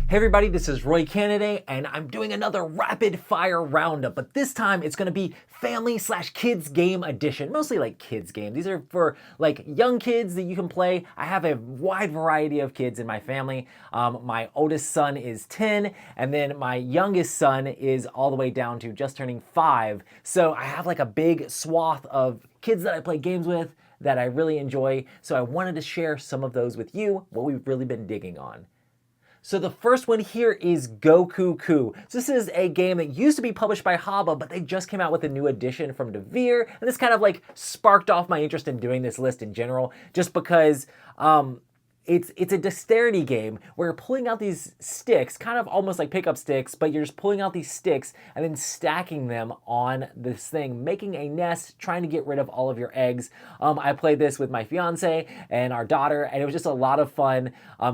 Hey everybody, this is Roy Kennedy, and I'm doing another rapid fire roundup, but this time it's gonna be family/kids game edition, mostly like kids games. These are for like young kids that you can play. I have a wide variety of kids in my family. My oldest son is 10, and then my youngest son is all the way down to just turning 5. So I have like a big swath of kids that I play games with that I really enjoy. So I wanted to share some of those with you, what we've really been digging on. So the first one here is Goku C. So this is a game that used to be published by Haba, but they just came out with a new edition from Devere, and this kind of like sparked off my interest in doing this list in general, just because it's a dexterity game where you're pulling out these sticks, kind of almost like pickup sticks, but you're just pulling out these sticks and then stacking them on this thing, making a nest, trying to get rid of all of your eggs. I played this with my fiance and our daughter, and it was just a lot of fun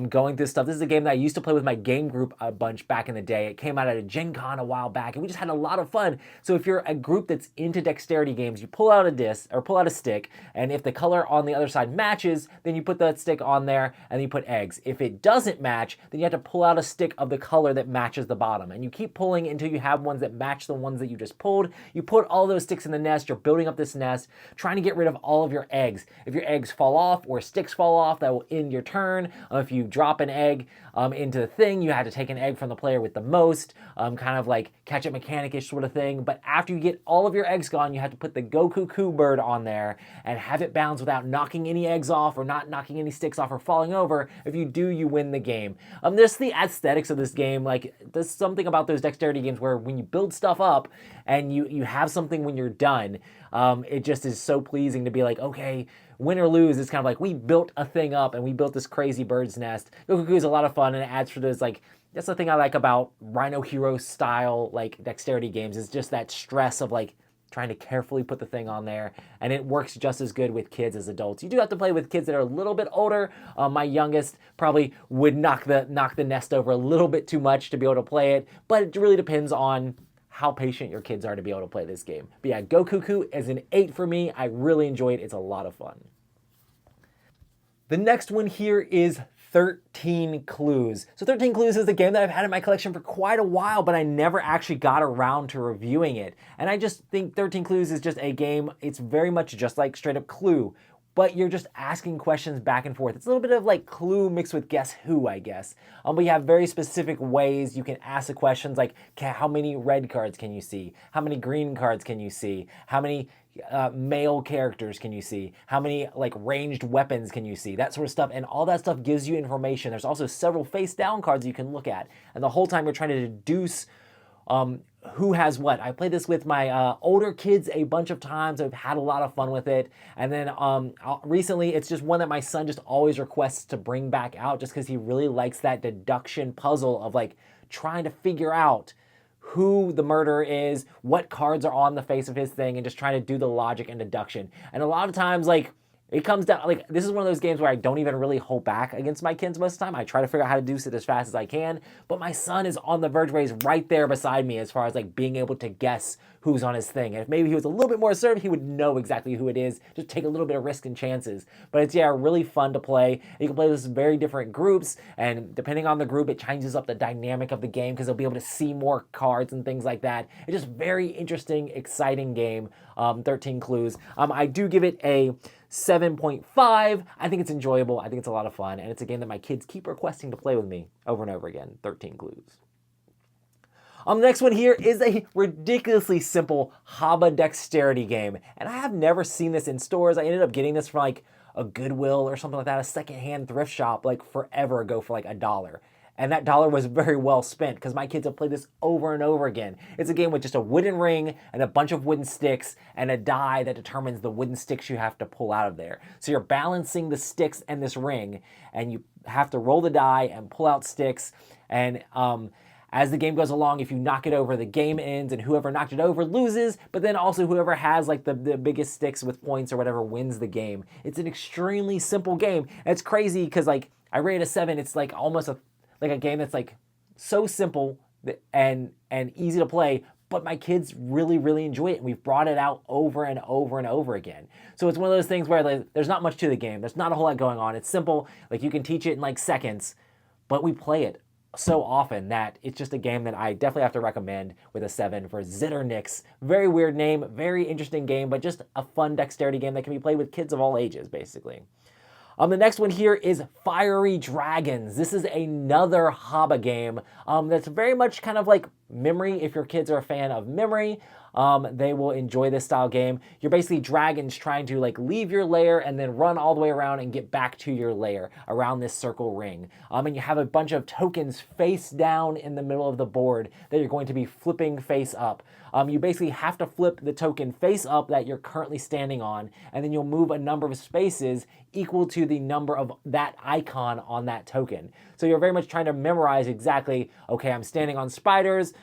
going through stuff. This is a game that I used to play with my game group a bunch back in the day. It came out at a Gen Con a while back, and we just had a lot of fun. So if you're a group that's into dexterity games, you pull out a disc or pull out a stick, and if the color on the other side matches, then you put that stick on there and then you put eggs. If it doesn't match, then you have to pull out a stick of the color that matches the bottom. And you keep pulling until you have ones that match the ones that you just pulled. You put all those sticks in the nest, you're building up this nest, trying to get rid of all of your eggs. If your eggs fall off or sticks fall off, that will end your turn. If you drop an egg into the thing, you had to take an egg from the player with the most, kind of like catch-up mechanic-ish sort of thing. But after you get all of your eggs gone, you have to put the Goku C bird on there and have it bounce without knocking any eggs off or not knocking any sticks off or falling over. If you do, you win the game. There's the aesthetics of this game. Like, there's something about those dexterity games where when you build stuff up and you have something when you're done, it just is so pleasing to be like, okay, win or lose, it's kind of like we built a thing up and we built this crazy bird's nest. Goku is a lot of fun, and it adds for those, like, that's the thing I like about Rhino Hero style like dexterity games, is just that stress of like trying to carefully put the thing on there, and it works just as good with kids as adults. You do have to play with kids that are a little bit older. My youngest probably would knock the nest over a little bit too much to be able to play it, but it really depends on how patient your kids are to be able to play this game. But yeah, Goku C is an 8 for me. I really enjoy it. It's a lot of fun. The next one here is 13 Clues. So 13 Clues is a game that I've had in my collection for quite a while, but I never actually got around to reviewing it. And I just think 13 Clues is just a game, it's very much just like straight up Clue, but you're just asking questions back and forth. It's a little bit of like Clue mixed with Guess Who, I guess. But you have very specific ways you can ask the questions, like how many red cards can you see? How many green cards can you see? How many male characters can you see? How many like ranged weapons can you see? That sort of stuff, and all that stuff gives you information. There's also several face down cards you can look at, and the whole time you're trying to deduce who has what. I played this with my older kids a bunch of times. I've had a lot of fun with it. And then recently, it's just one that my son just always requests to bring back out, just because he really likes that deduction puzzle of like trying to figure out who the murderer is, what cards are on the face of his thing, and just trying to do the logic and deduction. And a lot of times, like, it comes down, like, this is one of those games where I don't even really hold back against my kids most of the time. I try to figure out how to do it as fast as I can, but my son is on the verge where he's right there beside me as far as, like, being able to guess who's on his thing. And if maybe he was a little bit more assertive, he would know exactly who it is, just take a little bit of risk and chances. But it's, yeah, really fun to play. You can play with very different groups, and depending on the group, it changes up the dynamic of the game because they'll be able to see more cards and things like that. It's just very interesting, exciting game, 13 Clues. I do give it a 7.5. I think it's enjoyable. I think it's a lot of fun, and it's a game that my kids keep requesting to play with me over and over again. 13 Clues. The next one here is a ridiculously simple Haba dexterity game, and I have never seen this in stores. I ended up getting this from like a Goodwill or something like that, a secondhand thrift shop like forever ago for like $1. And that dollar was very well spent because my kids have played this over and over again. It's a game with just a wooden ring and a bunch of wooden sticks and a die that determines the wooden sticks you have to pull out of there. So you're balancing the sticks and this ring, and you have to roll the die and pull out sticks. And as the game goes along, if you knock it over, the game ends, and whoever knocked it over loses, but then also whoever has like the biggest sticks with points or whatever wins the game. It's an extremely simple game. And it's crazy because like I rated a 7. It's like almost like a game that's like so simple and easy to play, but my kids really, really enjoy it, and we've brought it out over and over and over again. So it's one of those things where like, there's not much to the game. There's not a whole lot going on. It's simple. Like you can teach it in like seconds, but we play it so often that it's just a game that I definitely have to recommend with a 7 for Zitternix. Very weird name, very interesting game, but just a fun dexterity game that can be played with kids of all ages, basically. The next one here is Fiery Dragons. This is another Haba game that's very much kind of like Memory. If your kids are a fan of Memory, they will enjoy this style game. You're basically dragons trying to like leave your lair and then run all the way around and get back to your lair around this circle ring. And you have a bunch of tokens face down in the middle of the board that you're going to be flipping face up. You basically have to flip the token face up that you're currently standing on, and then you'll move a number of spaces equal to the number of that icon on that token. So you're very much trying to memorize exactly, okay, I'm standing on spiders,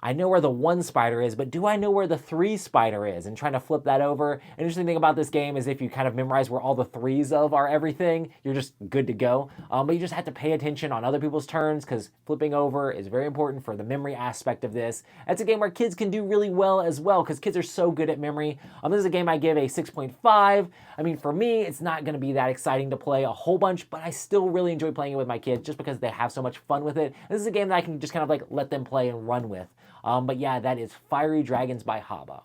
I know where the 1 spider is, but do I know where the 3 spider is? And trying to flip that over. An interesting thing about this game is if you kind of memorize where all the 3s of are everything, you're just good to go. But you just have to pay attention on other people's turns because flipping over is very important for the memory aspect of this. It's a game where kids can do really well as well because kids are so good at memory. This is a game I give a 6.5. I mean, for me, it's not going to be that exciting to play a whole bunch, but I still really enjoy playing it with my kids just because they have so much fun with it. And this is a game that I can just kind of like let them play and run with. But yeah, that is Fiery Dragons by Haba.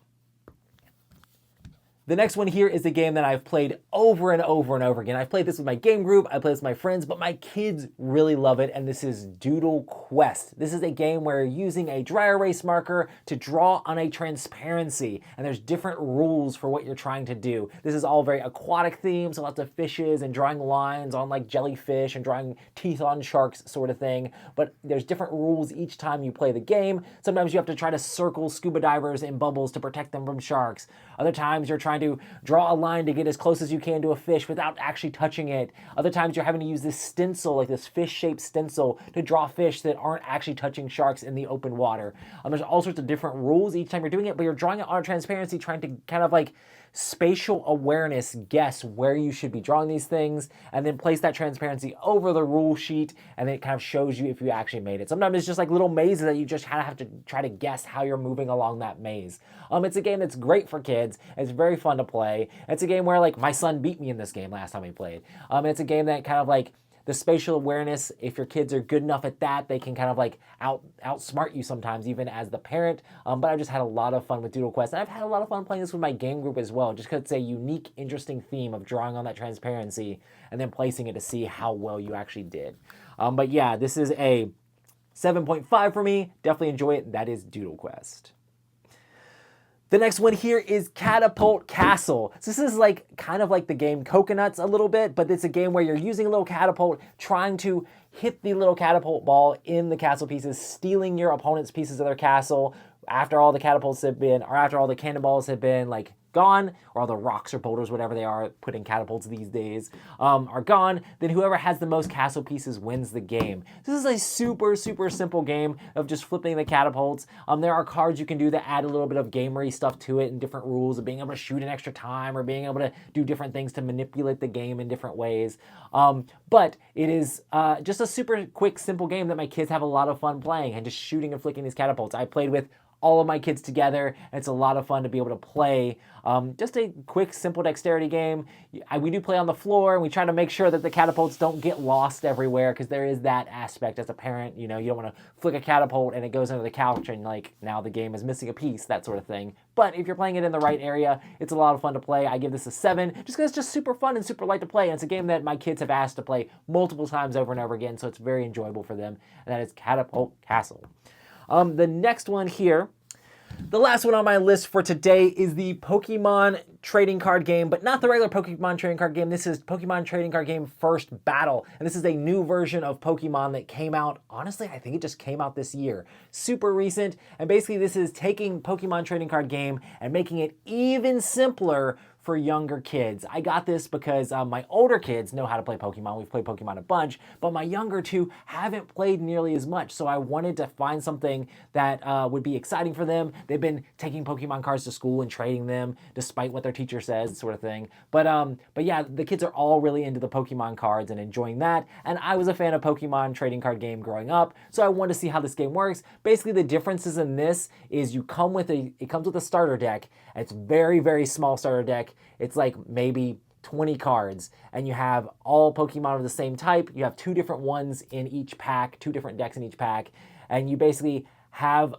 The next one here is a game that I've played over and over and over again. I've played this with my game group, I play this with my friends, but my kids really love it, and this is Doodle Quest. This is a game where you're using a dry erase marker to draw on a transparency, and there's different rules for what you're trying to do. This is all very aquatic themed, so lots of fishes and drawing lines on like jellyfish and drawing teeth on sharks sort of thing, but there's different rules each time you play the game. Sometimes you have to try to circle scuba divers in bubbles to protect them from sharks. Other times you're trying to draw a line to get as close as you can to a fish without actually touching it. Other times you're having to use this stencil, like this fish-shaped stencil, to draw fish that aren't actually touching sharks in the open water. There's all sorts of different rules each time you're doing it, but you're drawing it on a transparency, trying to kind of like spatial awareness guess where you should be drawing these things, and then place that transparency over the rule sheet, and then it kind of shows you if you actually made it. Sometimes it's just like little mazes that you just kind of have to try to guess how you're moving along that maze. It's a game that's great for kids. It's very fun to play. It's a game where like my son beat me in this game last time we played. It's a game that kind of like the spatial awareness, if your kids are good enough at that, they can kind of like outsmart you sometimes, even as the parent. But I've just had a lot of fun with Doodle Quest. And I've had a lot of fun playing this with my game group as well, just because it's a unique, interesting theme of drawing on that transparency and then placing it to see how well you actually did. But yeah, this is a 7.5 for me. Definitely enjoy it. That is Doodle Quest. The next one here is Catapult Castle. So this is like kind of like the game Coconuts a little bit, but it's a game where you're using a little catapult, trying to hit the little catapult ball in the castle pieces, stealing your opponent's pieces of their castle after all the catapults have been, or after all the cannonballs have been like gone, or all the rocks or boulders, whatever they are, put in catapults these days, are gone, then whoever has the most castle pieces wins the game. This is a super, super simple game of just flipping the catapults. There are cards you can do that add a little bit of gamery stuff to it and different rules of being able to shoot in extra time or being able to do different things to manipulate the game in different ways. But it is just a super quick, simple game that my kids have a lot of fun playing and just shooting and flicking these catapults. I played with all of my kids together, and it's a lot of fun to be able to play. Just a quick, simple dexterity game. We do play on the floor, and we try to make sure that the catapults don't get lost everywhere, because there is that aspect as a parent. You know, you don't want to flick a catapult and it goes under the couch and like now the game is missing a piece, that sort of thing. But if you're playing it in the right area, it's a lot of fun to play. I give this a 7, just because it's just super fun and super light to play, and it's a game that my kids have asked to play multiple times over and over again, so it's very enjoyable for them, and that is Catapult Castle. The next one here, the last one on my list for today, is the Pokemon trading card game, but not the regular Pokemon trading card game. This is Pokemon trading card game First Battle, and this is a new version of Pokemon that came out, honestly, I think it just came out this year. Super recent, and basically this is taking Pokemon trading card game and making it even simpler for younger kids. I got this because my older kids know how to play Pokemon. We've played Pokemon a bunch, but my younger two haven't played nearly as much. So I wanted to find something that would be exciting for them. They've been taking Pokemon cards to school and trading them, despite what their teacher says, sort of thing. But yeah, the kids are all really into the Pokemon cards and enjoying that. And I was a fan of Pokemon trading card game growing up, so I wanted to see how this game works. Basically, the differences in this is it comes with a starter deck. It's very, very small starter deck. It's like maybe 20 cards, and you have all Pokemon of the same type. You have 2 different ones in each pack, 2 different decks in each pack, and you basically have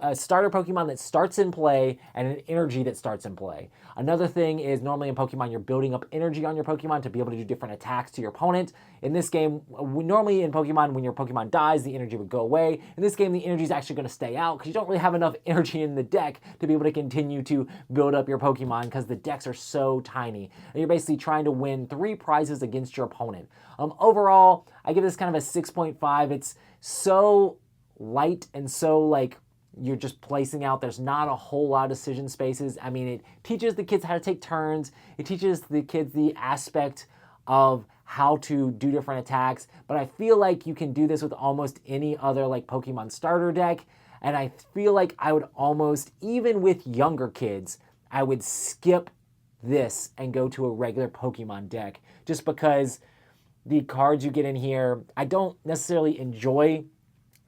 a starter Pokemon that starts in play and an energy that starts in play. Another thing is normally in Pokemon, you're building up energy on your Pokemon to be able to do different attacks to your opponent. In this game, normally in Pokemon, when your Pokemon dies, the energy would go away. In this game, the energy is actually going to stay out because you don't really have enough energy in the deck to be able to continue to build up your Pokemon because the decks are so tiny. And you're basically trying to win 3 prizes against your opponent. Overall, I give this kind of a 6.5. It's so light and so like you're just placing out. There's not a whole lot of decision spaces. I mean, it teaches the kids how to take turns. It teaches the kids the aspect of how to do different attacks. But I feel like you can do this with almost any other like Pokemon starter deck. And I feel like I would almost, even with younger kids, I would skip this and go to a regular Pokemon deck just because the cards you get in here, I don't necessarily enjoy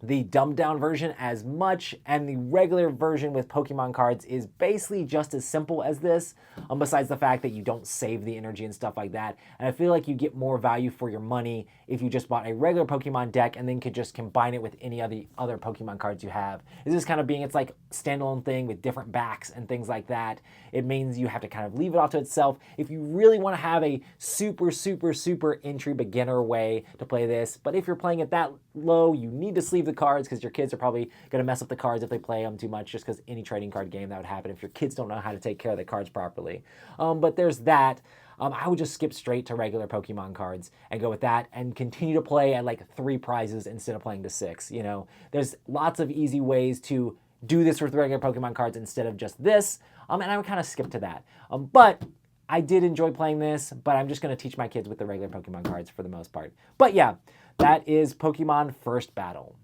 the dumbed down version as much, and the regular version with Pokemon cards is basically just as simple as this, besides the fact that you don't save the energy and stuff like that. And I feel like you get more value for your money if you just bought a regular Pokemon deck and then could just combine it with any other Pokemon cards you have. This is kind of being, it's like standalone thing with different backs and things like that. It means you have to kind of leave it off to itself. If you really want to have a super entry beginner way to play this, but if you're playing it that low, you need to sleeve the cards because your kids are probably going to mess up the cards if they play them too much, just because any trading card game that would happen if your kids don't know how to take care of the cards properly. But there's that. I would just skip straight to regular Pokemon cards and go with that and continue to play at like 3 prizes instead of playing to 6. You know, there's lots of easy ways to do this with regular Pokemon cards instead of just this. And I would kind of skip to that. But I did enjoy playing this, but I'm just going to teach my kids with the regular Pokemon cards for the most part. But yeah, that is Pokemon First Battle.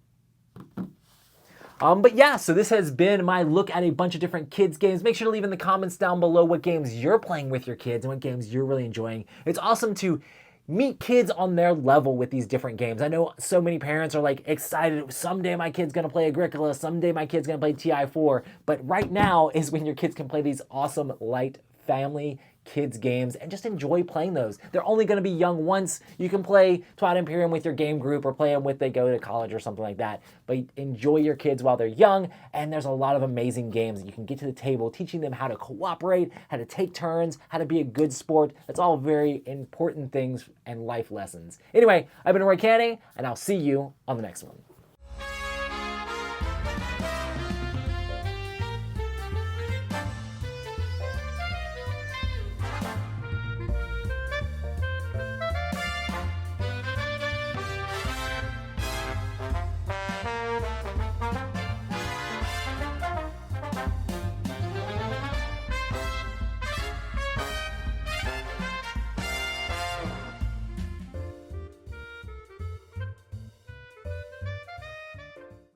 But yeah, so this has been my look at a bunch of different kids games. Make sure to leave in the comments down below what games you're playing with your kids and what games you're really enjoying. It's awesome to meet kids on their level with these different games. I know so many parents are like excited, someday my kid's gonna play Agricola, someday my kid's gonna play TI4, but right now is when your kids can play these awesome light family kids games and just enjoy playing those. They're only going to be young once. You can play Twilight Imperium with your game group or play them with they go to college or something like that, but enjoy your kids while they're young. And there's a lot of amazing games that you can get to the table, teaching them how to cooperate, how to take turns, how to be a good sport. That's all very important things and life lessons. Anyway, I've been Roy Canny, and I'll see you on the next one.